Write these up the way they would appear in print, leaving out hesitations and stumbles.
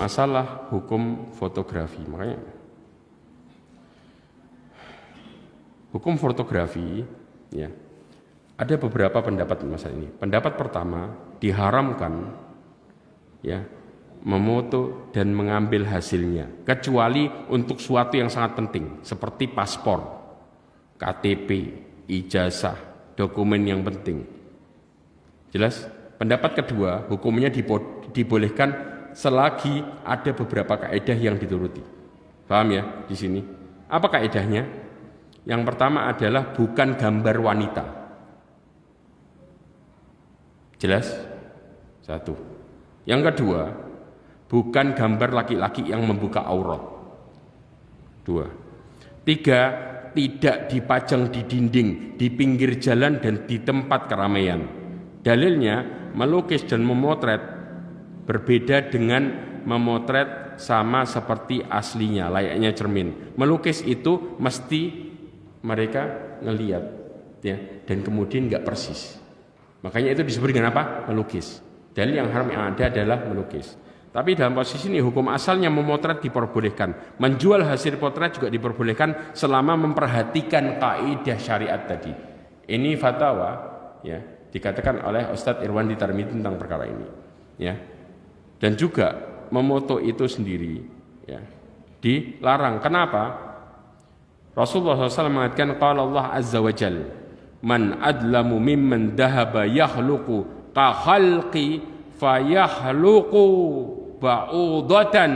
masalah hukum fotografi. Makanya hukum fotografi ya, ada beberapa pendapat masalah ini. Pendapat pertama, diharamkan ya memoto dan mengambil hasilnya kecuali untuk suatu yang sangat penting seperti paspor, KTP, ijazah, dokumen yang penting. Jelas? Pendapat kedua, hukumnya dibolehkan selagi ada beberapa kaidah yang dituruti. Paham ya di sini? Apa kaidahnya? Yang pertama adalah bukan gambar wanita. Jelas? Satu. Yang kedua, bukan gambar laki-laki yang membuka aurat. Dua. Tiga, tidak dipajang di dinding, di pinggir jalan dan di tempat keramaian. Dalilnya, melukis dan memotret berbeda dengan memotret sama seperti aslinya, layaknya cermin. Melukis itu mesti mereka ngelihat ya, dan kemudian nggak persis. Makanya itu disebut dengan apa? Melukis. Dalil yang haram yang ada adalah melukis. Tapi dalam posisi ini hukum asalnya memotret diperbolehkan, menjual hasil potret juga diperbolehkan selama memperhatikan kaidah syariat tadi. Ini fatwa ya, dikatakan oleh Ustadz Irwandi Tarmizi tentang perkara ini ya. Dan juga memoto itu sendiri ya, dilarang. Kenapa? Rasulullah SAW mengatakan, qala Allah azza wa jal, man adlamu mimman dahaba yakhluqu ka khalqi fayahluqu ba'udatan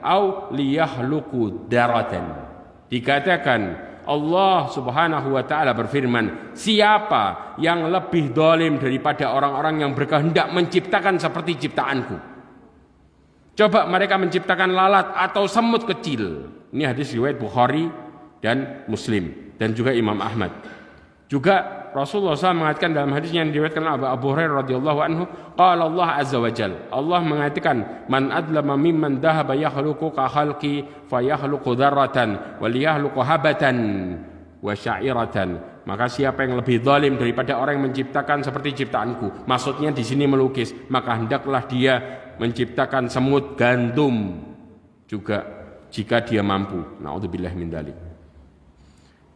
au liyahluqu daratan. Dikatakan Allah Subhanahu wa taala berfirman, siapa yang lebih zalim daripada orang-orang yang berkehendak menciptakan seperti ciptaanku? Coba mereka menciptakan lalat atau semut kecil. Ini hadis riwayat Bukhari dan Muslim dan juga Imam Ahmad. Juga Rasulullah SAW mengatakan dalam hadisnya yang diriwayatkan oleh Abu Hurairah radhiyallahu anhu, qala Allah azza wa jalla, Allah mengatakan, man adlama mimman dhahaba yakhluqu ka khalqi fayakhluqu dzarratan wa liyahluqu habatan wa sya'iratan. Maka siapa yang lebih zalim daripada orang yang menciptakan seperti ciptaanku, maksudnya di sini melukis, maka hendaklah dia menciptakan semut gandum juga jika dia mampu. Naudzubillah min dzalik.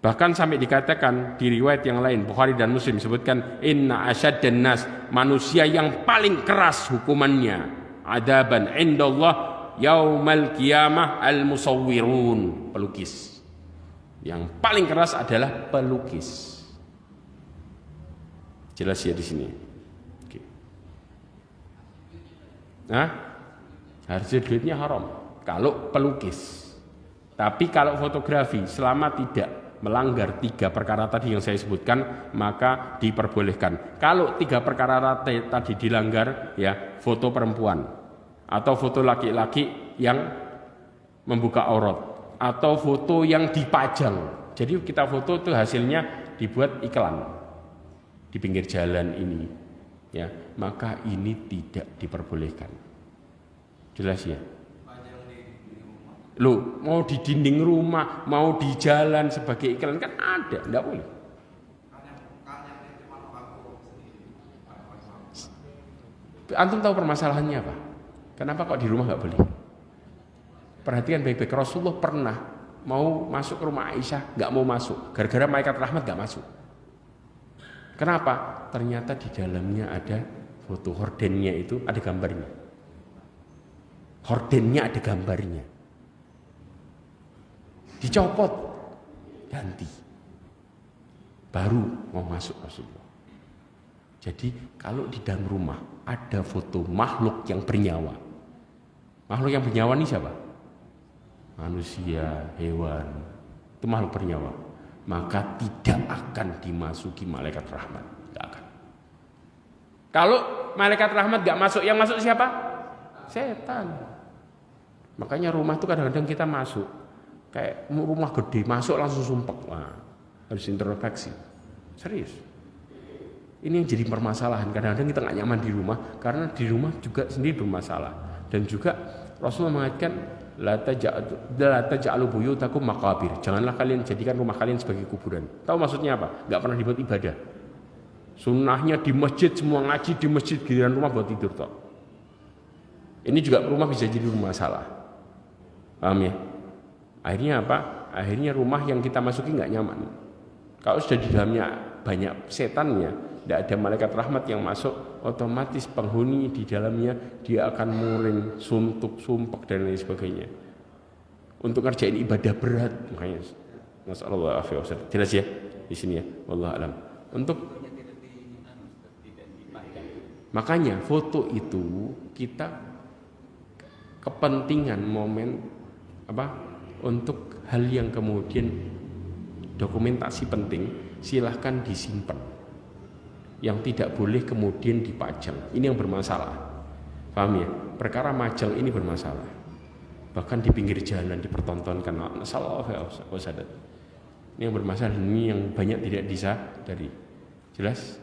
Bahkan sampai dikatakan di riwayat yang lain, Bukhari dan Muslim disebutkan, inna asyaddan nas, manusia yang paling keras hukumannya, adaban indallah yaumal qiyamah al-musawwirun, pelukis. Yang paling keras adalah pelukis. Jelas ya di sini. Oke. Nah, harusnya duitnya haram kalau pelukis. Tapi kalau fotografi selama tidak melanggar 3 perkara tadi yang saya sebutkan, maka diperbolehkan. Kalau 3 perkara tadi dilanggar, ya foto perempuan atau foto laki-laki yang membuka aurat atau foto yang dipajang. Jadi kita foto itu hasilnya dibuat iklan di pinggir jalan ini, ya maka ini tidak diperbolehkan. Jelas ya? Loh, mau di dinding rumah, mau di jalan sebagai iklan kan ada, enggak boleh. Antum tahu permasalahannya apa? Kenapa kok di rumah enggak boleh? Perhatikan baik-baik, Rasulullah pernah mau masuk ke rumah Aisyah, enggak mau masuk, gara-gara malaikat rahmat enggak masuk. Kenapa? Ternyata di dalamnya ada foto hordennya, itu ada gambarnya. Hordennya ada gambarnya. Dicopot, ganti, baru mau masuk Rasulullah. Jadi kalau di dalam rumah ada foto makhluk yang bernyawa, makhluk yang bernyawa ini siapa? Manusia, hewan, itu makhluk bernyawa, maka tidak akan dimasuki malaikat rahmat, tidak akan. Kalau malaikat rahmat gak masuk, yang masuk siapa? Setan. Makanya rumah itu kadang-kadang kita masuk, kayak rumah gede, masuk langsung sumpek. Wah, harus introspeksi. Serius. Ini yang jadi permasalahan. Kadang-kadang kita nggak nyaman di rumah karena di rumah juga sendiri bermasalah. Dan juga Rasulullah mengatakan, la taj'alu buyutakum maqabir. Janganlah kalian jadikan rumah kalian sebagai kuburan. Tahu maksudnya apa? Nggak pernah dibuat ibadah. Sunnahnya di masjid, semua ngaji di masjid, giliran rumah buat tidur toh. Ini juga rumah bisa jadi rumah salah. Paham ya? Akhirnya apa? Akhirnya rumah yang kita masuki nggak nyaman. Kalau sudah di dalamnya banyak setannya, tidak ada malaikat rahmat yang masuk, otomatis penghuni di dalamnya dia akan muring, suntuk, sumpek dan lain sebagainya. Untuk ngerjain ibadah berat, makanya masallah jelas ya di sini ya, wallahu alam. Untuk makanya foto itu kita kepentingan momen apa untuk hal yang kemudian dokumentasi penting silahkan disimpan, yang tidak boleh kemudian dipajang. Ini yang bermasalah, paham ya? Perkara majang ini bermasalah, bahkan di pinggir jalan dipertontonkan. Salah wasadat. Ini yang bermasalah, ini yang banyak tidak disadari. Jelas?